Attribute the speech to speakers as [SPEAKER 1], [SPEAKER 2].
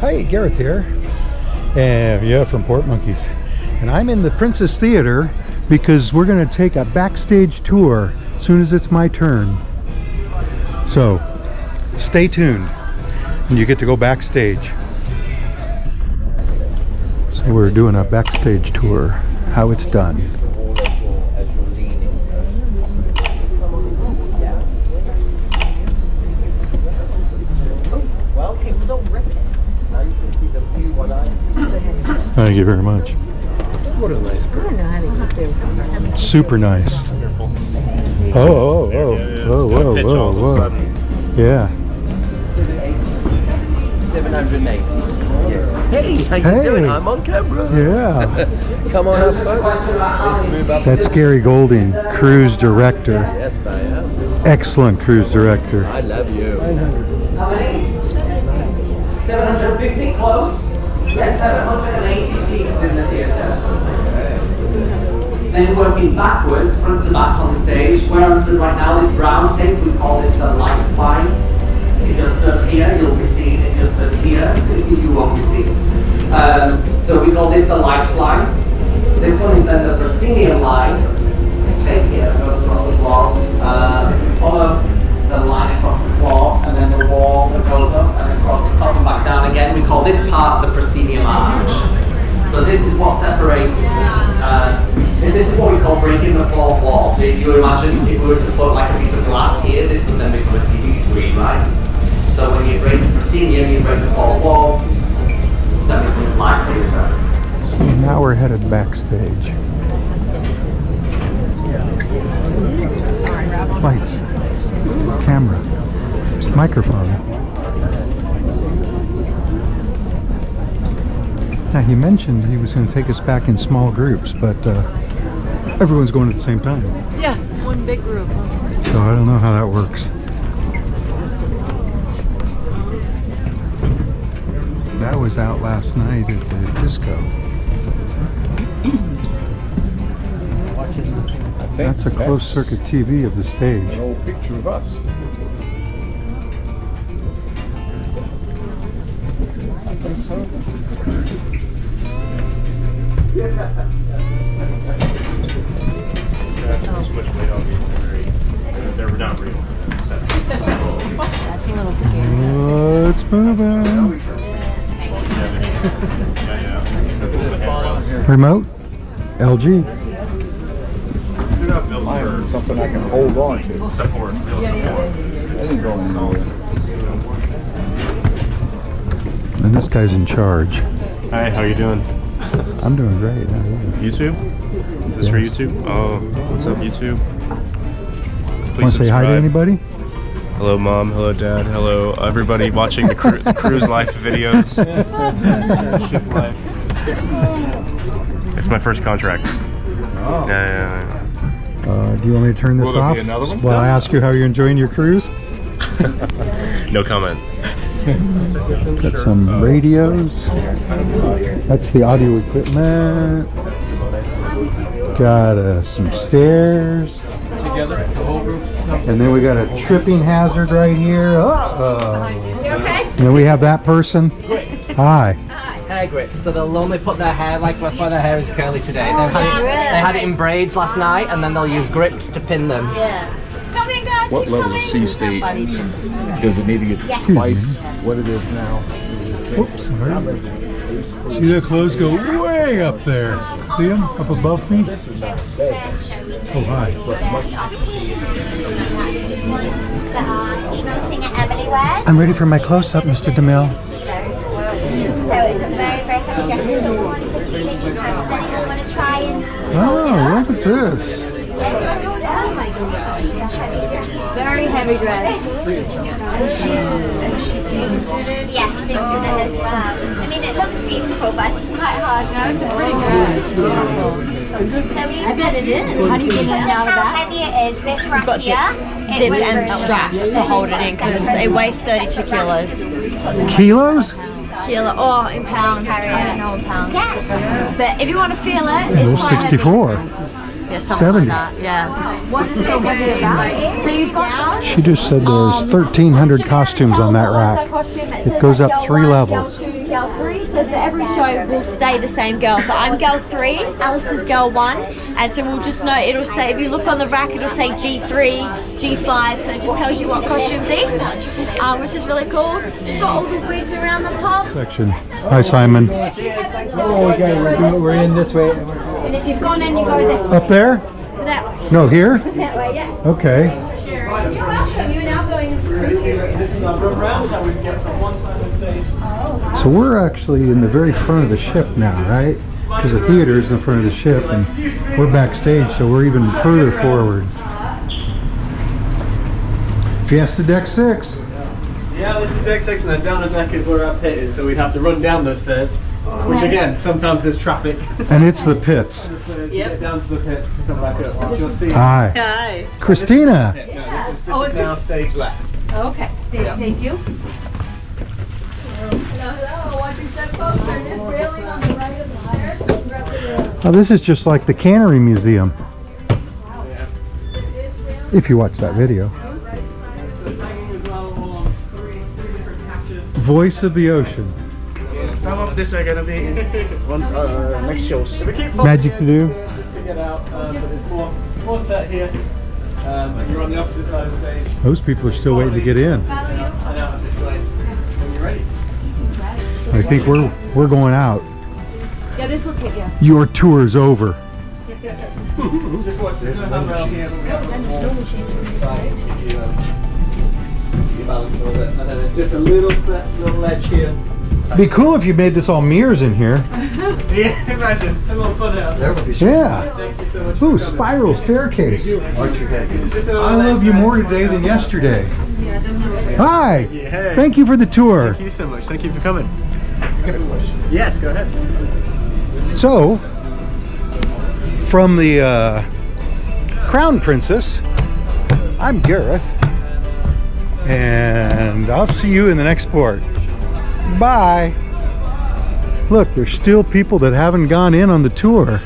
[SPEAKER 1] Hi, Gareth here. Yeah, from Port Monkeys. And I'm in the Princess Theater because we're going to take a backstage tour as soon as it's my turn. So, stay tuned and you get to go backstage. So we're doing a backstage tour, how it's done. Thank you very much.
[SPEAKER 2] What a nice girl.
[SPEAKER 1] Super nice. Oh, whoa. Yeah.
[SPEAKER 2] 780. Yes. Hey, how you doing? I'm on camera.
[SPEAKER 1] Yeah.
[SPEAKER 2] Come on up, folks.
[SPEAKER 1] That's Gary Golding, cruise director.
[SPEAKER 2] Yes, I am.
[SPEAKER 1] Excellent cruise director.
[SPEAKER 2] I love you.
[SPEAKER 3] 750 close. Yes, 780 seats in the theatre. Then working backwards, front to back on the stage. Where I'm stood right now is brown tape. We call this the lights line. If you're stood here, you'll be seen. If you're stood here, you won't be seen. So we call this the lights line. This one is then the proscenium line. This tape here goes across the floor. Follow the line across the floor, and then the wall that goes up and across the top and back down again. We call this part the proscenium arch. So this is what separates, this is what we call breaking the fourth wall. So if you imagine, if we were to put like a piece of glass here, this would then become a TV screen, right? So when you break the proscenium, you break the fourth wall, that becomes live theatre.
[SPEAKER 1] Now we're headed backstage. Lights. Camera, microphone. Now he mentioned he was going to take us back in small groups, but everyone's going at the same time.
[SPEAKER 4] Yeah, one big group.
[SPEAKER 1] So I don't know how that works. That was out last night at the disco. That's a closed circuit TV of the stage.
[SPEAKER 5] An old picture of us. I think so.
[SPEAKER 6] Too much weight on these. They're not real.
[SPEAKER 4] That's a little scary.
[SPEAKER 1] It's moving. Remote? LG.
[SPEAKER 5] Mine is something I can hold on to.
[SPEAKER 6] Support. Real support.
[SPEAKER 5] I didn't go anywhere.
[SPEAKER 1] And this guy's in charge.
[SPEAKER 6] Hi, how you doing?
[SPEAKER 1] I'm doing great. How are you?
[SPEAKER 6] YouTube? Is this for
[SPEAKER 1] Yes.
[SPEAKER 6] YouTube? Oh, what's up, YouTube?
[SPEAKER 1] Want to say hi to anybody?
[SPEAKER 6] Hello, Mom. Hello, Dad. Hello, everybody watching the cruise life videos. Ship life. It's my first contract.
[SPEAKER 5] Oh.
[SPEAKER 6] Yeah.
[SPEAKER 1] Do you want me to turn this
[SPEAKER 5] Will there
[SPEAKER 1] off
[SPEAKER 5] be another one?
[SPEAKER 1] while I ask you how you're enjoying your cruise?
[SPEAKER 6] No comment.
[SPEAKER 1] Got some radios. That's the audio equipment. Got some stairs. And then we got a tripping hazard right here. Uh-oh.
[SPEAKER 4] You okay?
[SPEAKER 1] And then we have that person. Hi.
[SPEAKER 3] Hair grip, so they'll only put their hair, like that's why their hair is curly today. They had it in braids last night, and then they'll use grips to pin them.
[SPEAKER 4] Yeah. Come in, guys.
[SPEAKER 5] What level of sea state does it need to get twice what it is now?
[SPEAKER 1] Oops, sorry. See the clothes go way up there. See them up above me? Oh, hi. I'm ready for my close-up, Mr. DeMille.
[SPEAKER 7] So it's a very, very heavy dress. If someone wants to keep it, you can. Does anyone want to try and
[SPEAKER 1] Oh, look at this.
[SPEAKER 7] Oh my gosh.
[SPEAKER 4] Very heavy dress.
[SPEAKER 7] And she sings in it? Yes, sings in it as well. I mean, it looks beautiful, but it's quite hard.
[SPEAKER 4] No, it's a pretty dress.
[SPEAKER 7] So we
[SPEAKER 4] I bet it is. How do you get it out of
[SPEAKER 7] how
[SPEAKER 4] that?
[SPEAKER 7] heavy it is, this right here.
[SPEAKER 4] Zips and straps to hold it in because it weighs 32 kilos.
[SPEAKER 1] Kilos?
[SPEAKER 4] In pounds. I don't know in pounds.
[SPEAKER 7] Yeah.
[SPEAKER 4] But if you want to feel it,
[SPEAKER 1] Those
[SPEAKER 4] it's quite
[SPEAKER 1] 64.
[SPEAKER 4] heavy. Yeah, something
[SPEAKER 1] 70.
[SPEAKER 4] like that. Yeah. What's so heavy about it? So you've got
[SPEAKER 1] She just said there's 1,300 costumes on that rack. It goes up 3 levels.
[SPEAKER 4] girl 3, so for every show we'll stay the same girl. So I'm girl 3, Alice is girl 1, and so we'll just know, it'll say, if you look on the rack, it'll say G3, G5, so it just tells you what costumes each, which is really cool. We've got all the wigs around the top.
[SPEAKER 1] Section. Hi, Simon.
[SPEAKER 8] Oh, we're in this way.
[SPEAKER 7] And if you've gone in, you go this way.
[SPEAKER 1] Up there?
[SPEAKER 7] That way.
[SPEAKER 1] No, here?
[SPEAKER 7] That way, yeah.
[SPEAKER 1] Okay.
[SPEAKER 7] You're welcome. You're now going into crew area.
[SPEAKER 8] This is our run round that we can get from one side of the stage.
[SPEAKER 1] So we're actually in the very front of the ship now, right? Because the theater is in front of the ship, and we're backstage, so we're even further forward. Fiesta Deck 6.
[SPEAKER 8] Yeah, this is deck 6, and then down the deck is where our pit is, so we'd have to run down those stairs. Which again, sometimes there's traffic.
[SPEAKER 1] And it's the pits.
[SPEAKER 8] Get down to the pit to come back up, which you'll see.
[SPEAKER 1] Hi.
[SPEAKER 4] Hi.
[SPEAKER 1] Christina.
[SPEAKER 8] No, this is now stage left.
[SPEAKER 4] Okay, Steve, thank you.
[SPEAKER 1] Oh, this is just like the Cannery Museum. If you watch that video. Voice of the Ocean.
[SPEAKER 8] Some of this are going to be in next shows.
[SPEAKER 1] Magic to do.
[SPEAKER 8] Just to get out, but there's more set here. You're on the opposite side of the stage.
[SPEAKER 1] Those people are still waiting to get in.
[SPEAKER 8] I know, this way. When you're ready.
[SPEAKER 1] I think we're going out.
[SPEAKER 4] Yeah, this will take you.
[SPEAKER 1] Your tour's over.
[SPEAKER 8] Just watch this. Handrail here. We have a side to give you balance a little bit. And then there's just a little ledge here.
[SPEAKER 1] Be cool if you made this all mirrors in here.
[SPEAKER 8] Yeah, imagine. A little fun house.
[SPEAKER 1] Yeah.
[SPEAKER 8] Thank you so much.
[SPEAKER 1] Ooh, spiral staircase.
[SPEAKER 2] Aren't you happy?
[SPEAKER 8] Just a little
[SPEAKER 1] I love you more today than yesterday. Hi.
[SPEAKER 8] Yeah.
[SPEAKER 1] Thank you for the tour.
[SPEAKER 8] Thank you so much. Thank you for coming. Yes, go ahead.
[SPEAKER 1] So, from the Crown Princess, I'm Gareth, and I'll see you in the next port. Bye. Look, there's still people that haven't gone in on the tour.